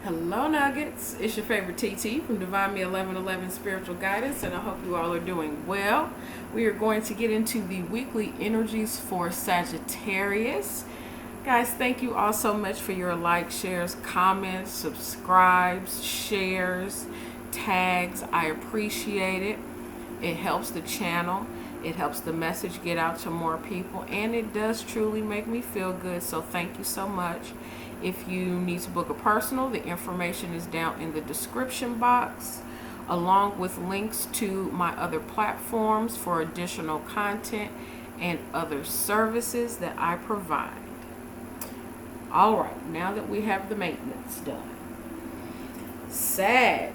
Hello Nuggets, it's your favorite TT from Divine Me 1111 Spiritual Guidance, and I hope you all are doing well. We are going to get into the weekly energies for Sagittarius. Guys, thank you all so much for your likes, shares, comments, subscribes, shares, tags. I appreciate it. It helps the channel. It helps the message get out to more people, and it does truly make me feel good, so thank you so much. If you need to book a personal, the information is down in the description box, along with links to my other platforms for additional content and other services that I provide. All right, now that we have the maintenance done, Sag,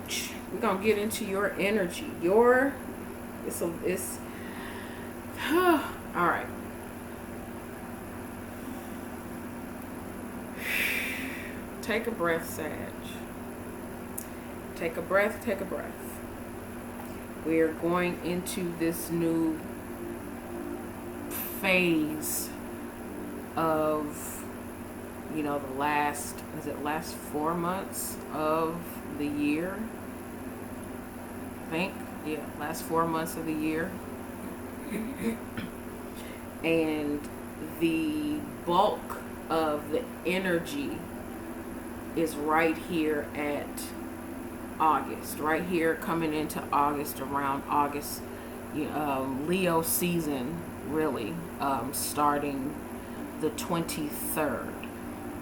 we're gonna get into your energy. All right. Take a breath, Sag. Take a breath, take a breath. We are going into this new phase of, the last 4 months of the year? I think, yeah, last 4 months of the year. And the bulk of the energy is right here at August, right here coming into August, around August, Leo season, really, starting the 23rd.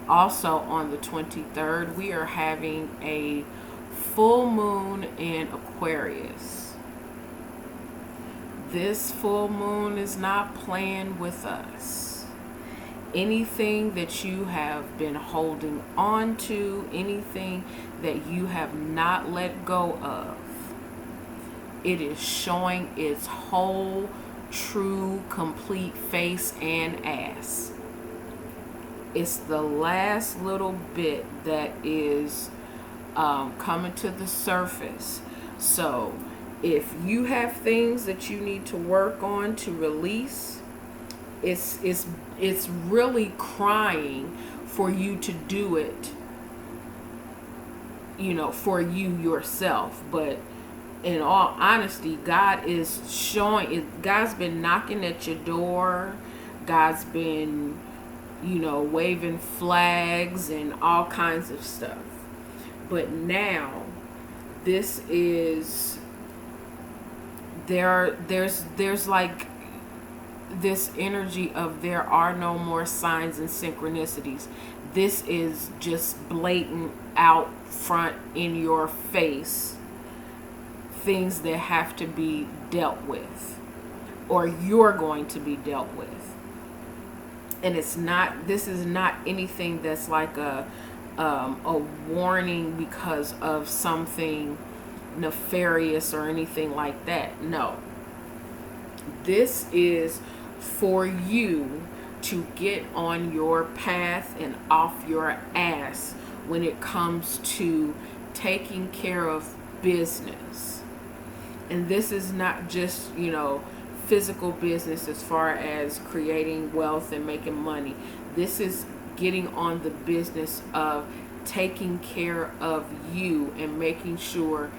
Also on the 23rd, we are having a full moon in Aquarius. This full moon is not playing with us. Anything that you have been holding on to, anything that you have not let go of, it is showing its whole, true, complete face and ass. It's the last little bit that is coming to the surface. So if you have things that you need to work on to release, it's really crying for you to do it, for you yourself. But in all honesty, God is showing it. God's been knocking at your door. God's been, waving flags and all kinds of stuff. But now, this is there's like this energy of there are no more signs and synchronicities. This is just blatant, out front, in your face, things that have to be dealt with, or you're going to be dealt with. And this is not anything that's like a warning because of something nefarious or anything like that. No. This is for you to get on your path and off your ass when it comes to taking care of business. And this is not just, physical business as far as creating wealth and making money. This is getting on the business of taking care of you and making sure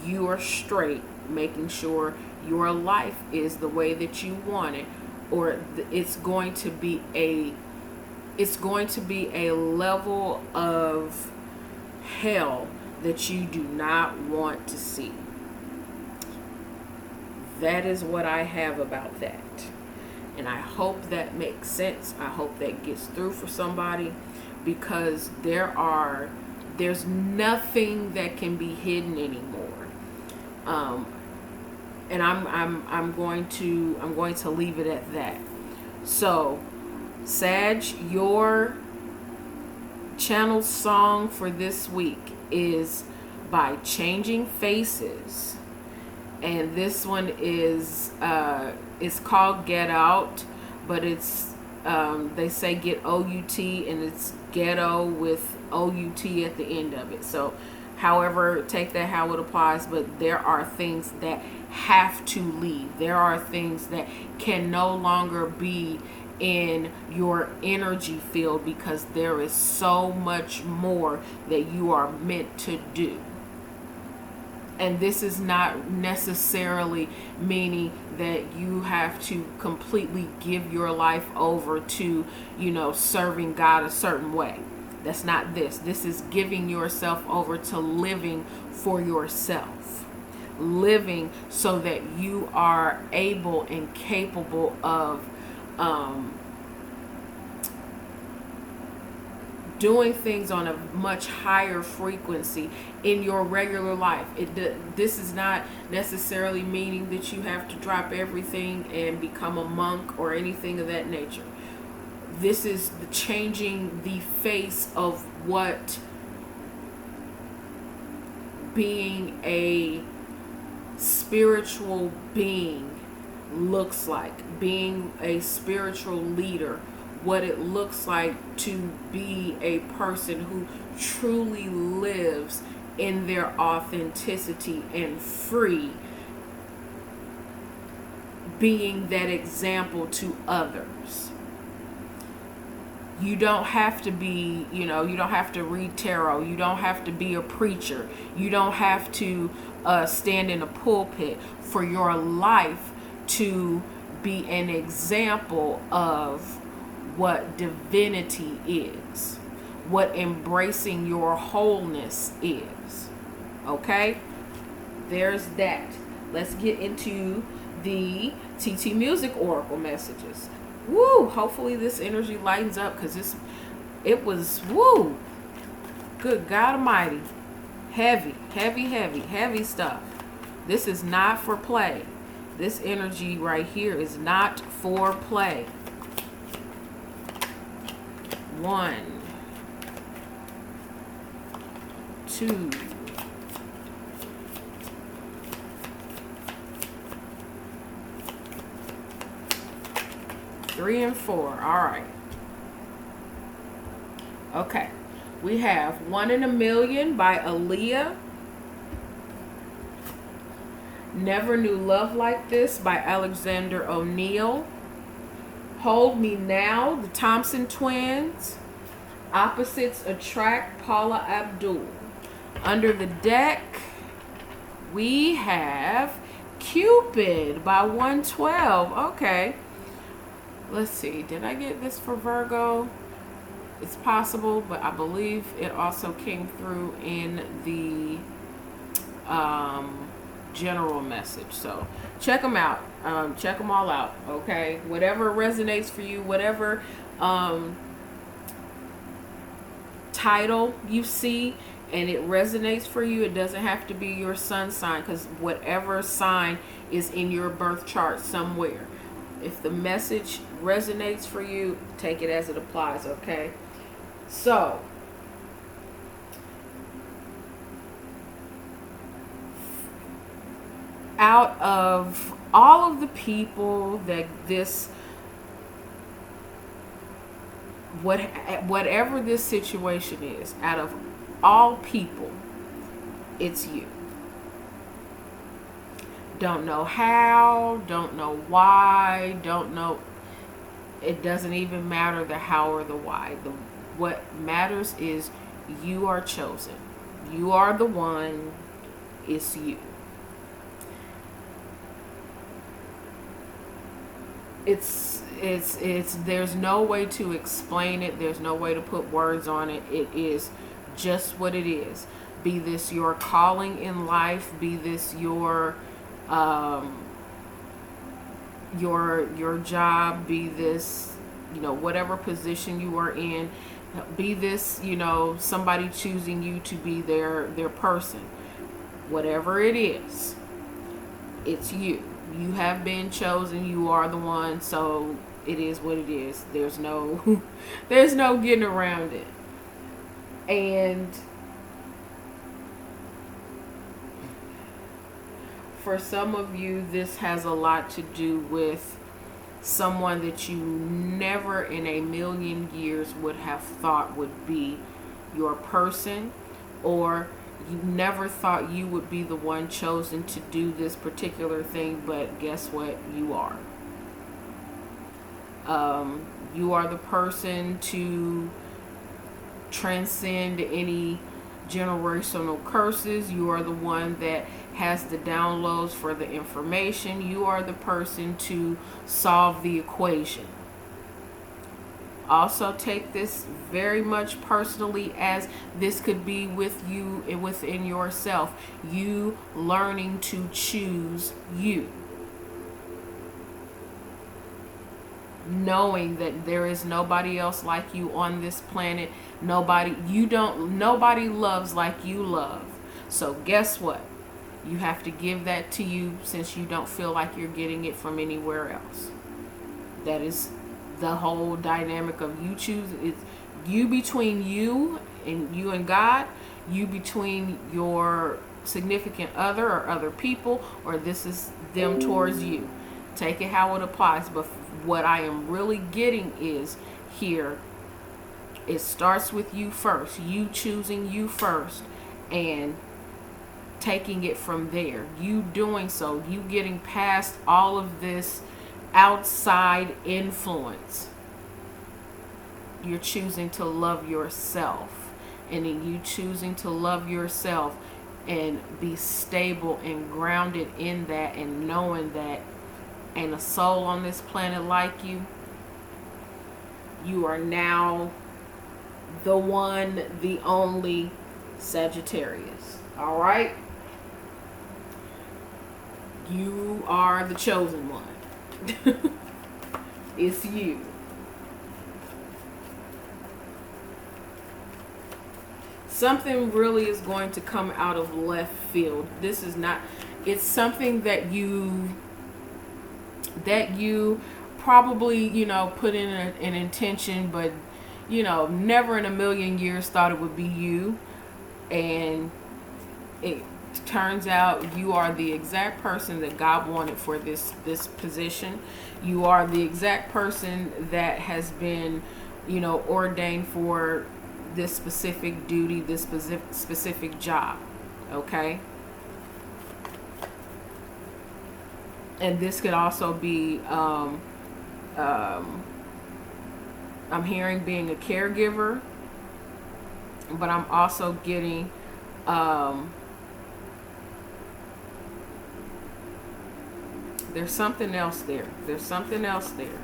you are straight, making sure your life is the way that you want it, or it's going to be a level of hell that you do not want to see. That is what I have about that. And I hope that makes sense. I hope that gets through for somebody, because there's nothing that can be hidden anymore. And I'm going to leave it at that. So, Sag, your channel song for this week is by Changing Faces, and this one is it's called Get Out, but it's they say G.H.E.T.T.O.U.T, and it's ghetto with O-U-T at the end of it. So however, take that how it applies, but there are things that have to leave. There are things that can no longer be in your energy field, because there is so much more that you are meant to do. And this is not necessarily meaning that you have to completely give your life over to, serving God a certain way. That's not this. This is giving yourself over to living for yourself. Living so that you are able and capable of doing things on a much higher frequency in your regular life. This is not necessarily meaning that you have to drop everything and become a monk or anything of that nature. This is changing the face of what being a spiritual being looks like, being a spiritual leader, what it looks like to be a person who truly lives in their authenticity and free, being that example to others. You don't have to be, you don't have to read tarot. You don't have to be a preacher. You don't have to stand in a pulpit for your life to be an example of what divinity is, what embracing your wholeness is. Okay? There's that. Let's get into the TT Music Oracle messages. Woo! Hopefully this energy lightens up, because it was, woo! Good God Almighty. Heavy, heavy, heavy, heavy stuff. This is not for play. This energy right here is not for play. 1, 2, 3 and 4. All right. Okay. We have 1 in a Million by Aaliyah. Never Knew Love Like This by Alexander O'Neill. Hold Me Now, the Thompson Twins. Opposites Attract, Paula Abdul. Under the deck, we have Cupid by 112. Okay. Let's see. Did I get this for Virgo? It's possible, but I believe it also came through in the general message. So check them out. Check them all out. Okay. Whatever resonates for you, whatever title you see and it resonates for you, it doesn't have to be your sun sign, because whatever sign is in your birth chart somewhere, if the message resonates for you, take it as it applies. Okay. So out of all of the people that this, whatever this situation is, out of all people, it's you. Don't know how, don't know why, don't know. It doesn't even matter the how or the why. What matters is you are chosen. You are the one. It's you. It's there's no way to explain it. There's no way to put words on it. It is just what it is. Be this your calling in life, be this your job, be this, whatever position you are in, be this, somebody choosing you to be their person. Whatever it is, it's you. You have been chosen. You are the one. So it is what it is. There's no getting around it. And for some of you, this has a lot to do with someone that you never in a million years would have thought would be your person, or you never thought you would be the one chosen to do this particular thing, but guess what? You are. You are the person to transcend any generational curses. You are the one that has the downloads for the information. You are the person to solve the equation. Also take this very much personally, as this could be with you and within yourself. You learning to choose you. Knowing that there is nobody else like you on this planet. Nobody loves like you love. So guess what? You have to give that to you, since you don't feel like you're getting it from anywhere else. That is the whole dynamic of you choose. It's you between you and God, you between your significant other or other people, or this is them towards you. Take it how it applies. But what I am really getting is here, it starts with you first. You choosing you first and taking it from there. You doing so. You getting past all of this outside influence. You're choosing to love yourself. And in you choosing to love yourself and be stable and grounded in that, and knowing that ain't a soul on this planet like you, you are now the one, the only Sagittarius. All right? You are the chosen one. It's you. Something really is going to come out of left field. This is not, it's something that you probably, put in an intention, but, never in a million years thought it would be you. And it turns out you are the exact person that God wanted for this position. You are the exact person that has been, ordained for this specific duty, this specific job. Okay? And this could also be, I'm hearing being a caregiver, but I'm also getting, there's something else there. There's something else there.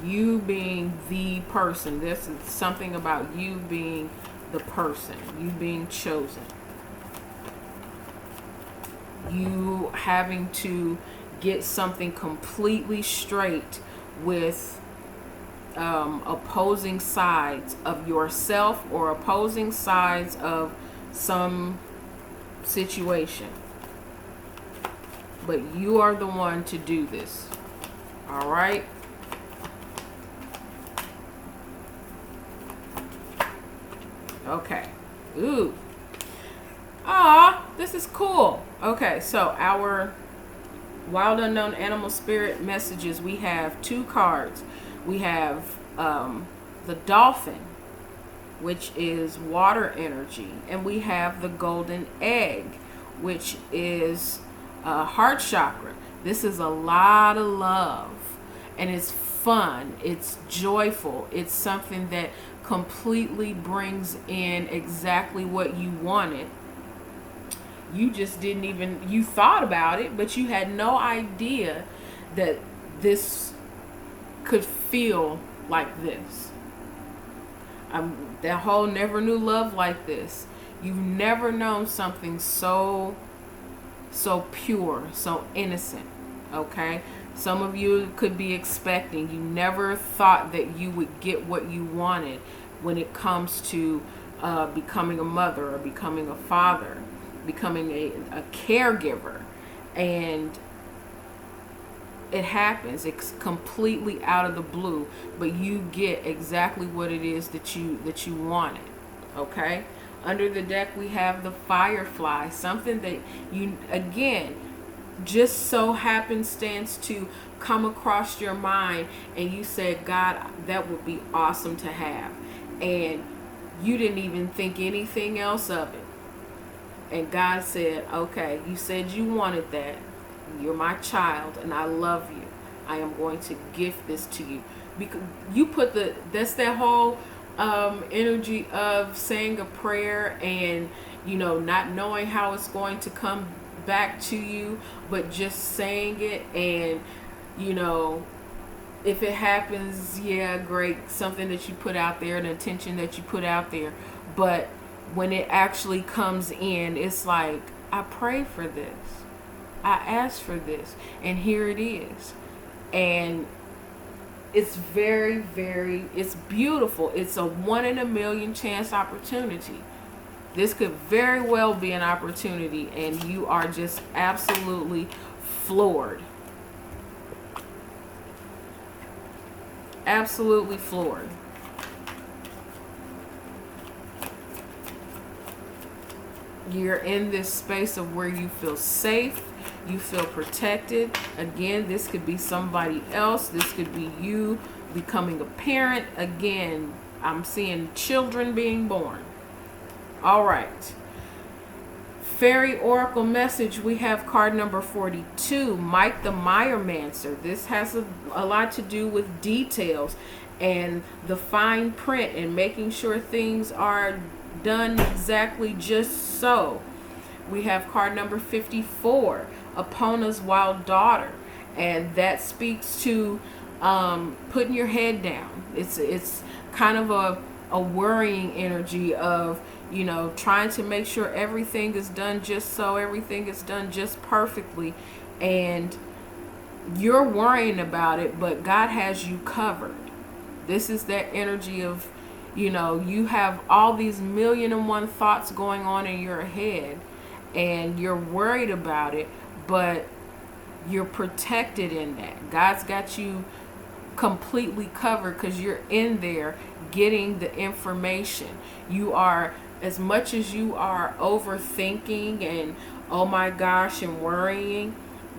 You being the person. This is something about you being the person. You being chosen. You having to get something completely straight with opposing sides of yourself, or opposing sides of some situation. But you are the one to do this. All right? Okay. Ooh. Ah, this is cool. Okay, so our Wild Unknown Animal Spirit messages, we have 2 cards. We have the dolphin, which is water energy, and we have the golden egg, which is heart chakra. This is a lot of love, and it's fun, it's joyful, it's something that completely brings in exactly what you wanted. You just didn't even, you thought about it, but you had no idea that this could feel like this. That whole never knew love like this. You've never known something so pure, so innocent. Okay? Some of you could be expecting. You never thought that you would get what you wanted when it comes to becoming a mother or becoming a father, becoming a caregiver. And it happens. It's completely out of the blue, but you get exactly what it is that you wanted. Okay? Under the deck we have the firefly, something that you, again, just so happenstance to come across your mind, and you said, God, that would be awesome to have, and you didn't even think anything else of it. And God said, okay, you said you wanted that. You're my child, and I love you. I am going to gift this to you. Because you put that's that whole energy of saying a prayer and, not knowing how it's going to come back to you, but just saying it. And, if it happens, yeah, great. Something that you put out there, an intention that you put out there. But when it actually comes in, it's like, I prayed for this. I asked for this. And here it is. And it's very, very, it's beautiful. It's a 1 in a million chance opportunity. This could very well be an opportunity, and you are just absolutely floored. Absolutely floored. You're in this space of where you feel safe. You feel protected. Again, this could be somebody else. This could be you becoming a parent. Again, I'm seeing children being born. All right. Fairy Oracle message. We have card number 42, Mike the Meyermancer. This has a lot to do with details and the fine print and making sure things are done exactly just so. We have card number 54, Epona's Wild Daughter, and that speaks to putting your head down. It's kind of a worrying energy of, trying to make sure everything is done just so, everything is done just perfectly, and you're worrying about it, but God has you covered. This is that energy of, you have all these 1,000,001 thoughts going on in your head, and you're worried about it, but you're protected in that. God's got you completely covered because you're in there getting the information. You are, as much as you are overthinking and oh my gosh and worrying,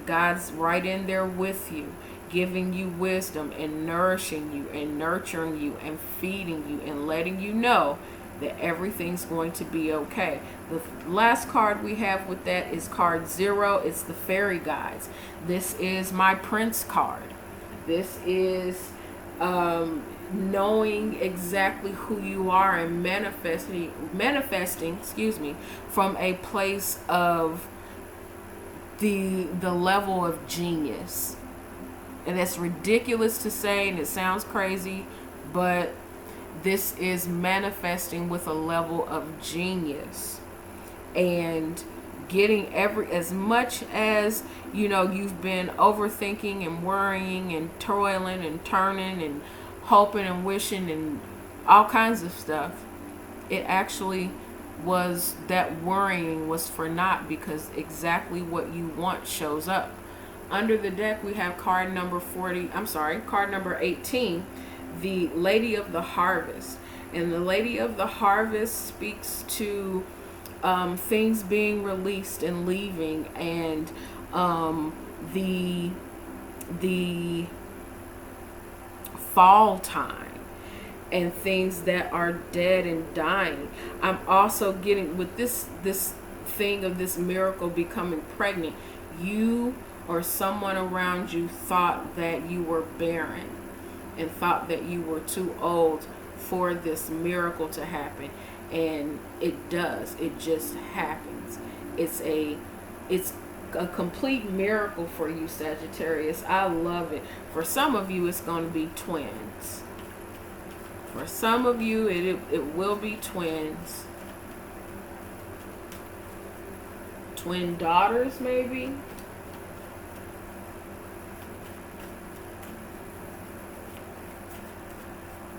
God's right in there with you, giving you wisdom and nourishing you and nurturing you and feeding you and letting you know that everything's going to be okay. The last card we have with that is card 0. It's the Fairy Guides. This is my Prince card. This is knowing exactly who you are and manifesting, from a place of the level of genius. And that's ridiculous to say, and it sounds crazy, but this is manifesting with a level of genius and getting as much as, you've been overthinking and worrying and toiling and turning and hoping and wishing and all kinds of stuff. It actually was, that worrying was for naught, because exactly what you want shows up. Under the deck, we have card number 18, the Lady of the Harvest. And the Lady of the Harvest speaks to things being released and leaving, and the fall time and things that are dead and dying. I'm also getting with this thing of this miracle becoming pregnant. You or someone around you thought that you were barren and thought that you were too old for this miracle to happen, and it does. It just happens. It's a complete miracle for you, Sagittarius. I love it. For some of you, it's going to be twins. For some of you, it will be twins. Twin daughters, maybe.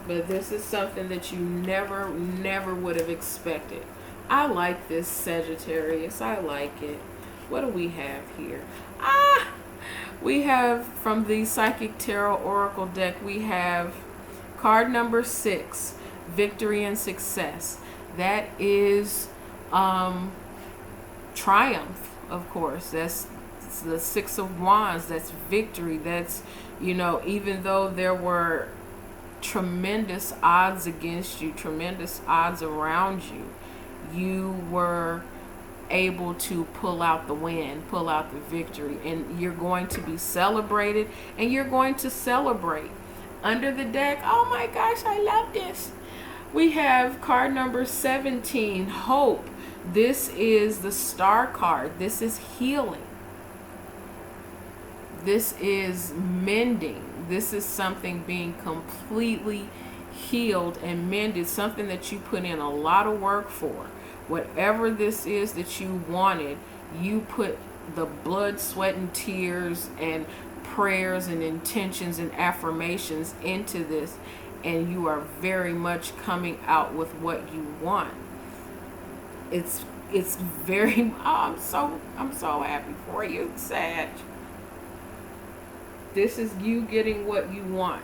But this is something that you never would have expected. I like this, Sagittarius. I like it. What do we have here? We have, from the Psychic Tarot Oracle deck, we have card number 6, Victory and Success. That is triumph, of course. That's the 6 of Wands. That's victory. That's, even though there were tremendous odds against you, tremendous odds around you, you were able to pull out the win, pull out the victory, and you're going to be celebrated, and you're going to celebrate. Under the deck, oh my gosh, I love this. We have card number 17, Hope. This is the star card. This is healing. This is mending. This is something being completely healed and mended, something that you put in a lot of work for. Whatever this is that you wanted, you put the blood, sweat, and tears and prayers and intentions and affirmations into this, and you are very much coming out with what you want. It's very, I'm so happy for you, Sag. This is you getting what you want.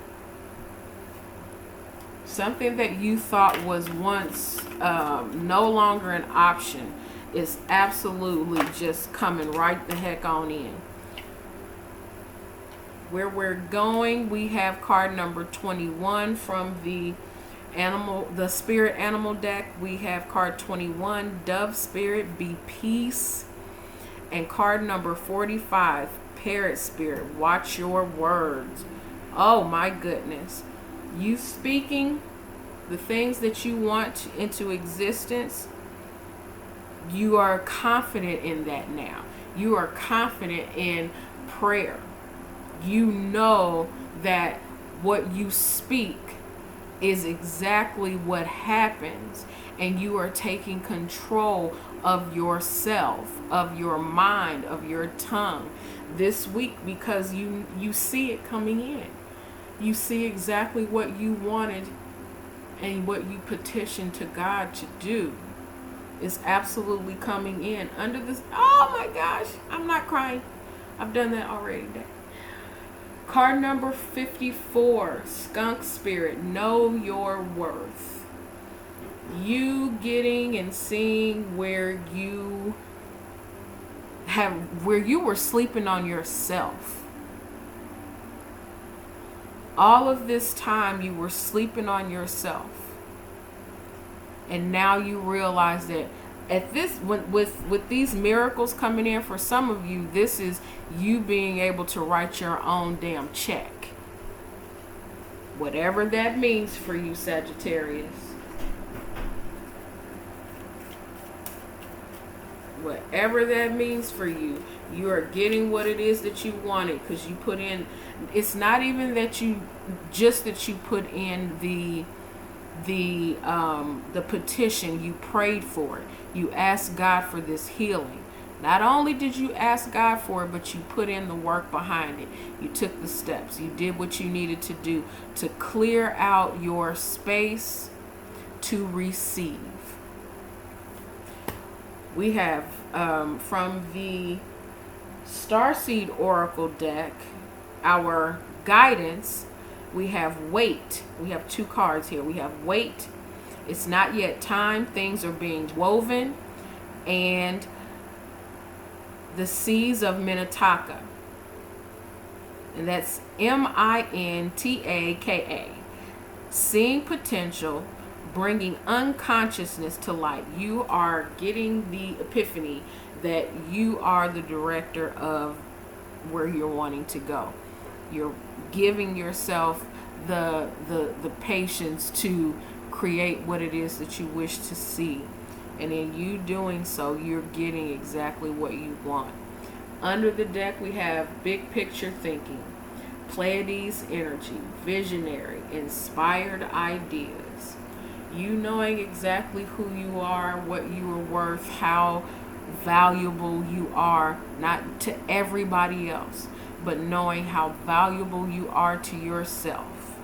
Something that you thought was once no longer an option is absolutely just coming right the heck on in. Where we're going, we have card number 21 from the spirit animal deck. We have card 21, Dove Spirit, Be Peace. And card number 45, Parrot Spirit, Watch Your Words. Oh my goodness. You speaking the things that you want into existence, you are confident in that now. You are confident in prayer. You know that what you speak is exactly what happens, and you are taking control of yourself, of your mind, of your tongue this week, because you see it coming in. You see exactly what you wanted and what you petitioned to God to do is absolutely coming in under this. Oh my gosh, I'm not crying. I've done that already. Card number 54, Skunk Spirit, Know Your Worth. You getting and seeing where you were sleeping on yourself. All of this time you were sleeping on yourself. And now you realize that at this, with these miracles coming in for some of you, this is you being able to write your own damn check. Whatever that means for you, Sagittarius. Whatever that means for you, you are getting what it is that you wanted, because you put in, it's not even that you put in the petition, you prayed for it. You asked God for this healing. Not only did you ask God for it, but you put in the work behind it. You took the steps. You did what you needed to do to clear out your space to receive. We have from the Starseed Oracle deck, our guidance, we have Wait. We have two cards here. We have Wait. It's not yet time. Things are being woven. And the Seas of Minnetonka. And that's Mintaka. Seeing potential, bringing unconsciousness to light. You are getting the epiphany that you are the director of where you're wanting to go. You're giving yourself the patience to create what it is that you wish to see. And in you doing so, you're getting exactly what you want. Under the deck, we have Big Picture Thinking, Pleiades Energy, Visionary, Inspired Ideas. You knowing exactly who you are, what you are worth, how valuable you are, not to everybody else, but knowing how valuable you are to yourself,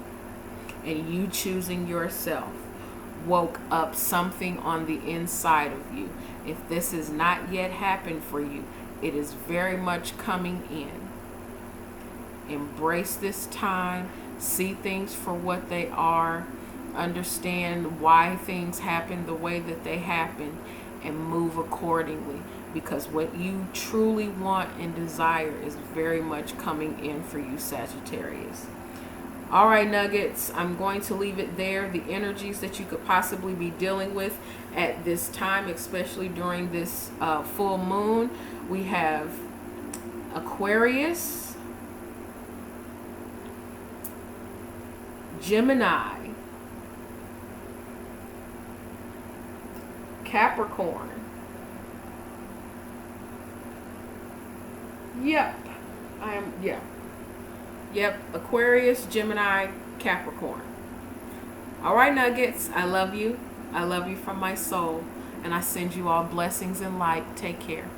and you choosing yourself woke up something on the inside of you. If this has not yet happened for you, it is very much coming in. Embrace this time, see things for what they are, understand why things happen the way that they happen, and move accordingly, because what you truly want and desire is very much coming in for you, Sagittarius. All right, Nuggets, I'm going to leave it there. The energies that you could possibly be dealing with at this time, especially during this full moon, we have Aquarius, Gemini, Capricorn. Yep. Yep. Aquarius, Gemini, Capricorn. All right, Nuggets. I love you. I love you from my soul. And I send you all blessings and light. Take care.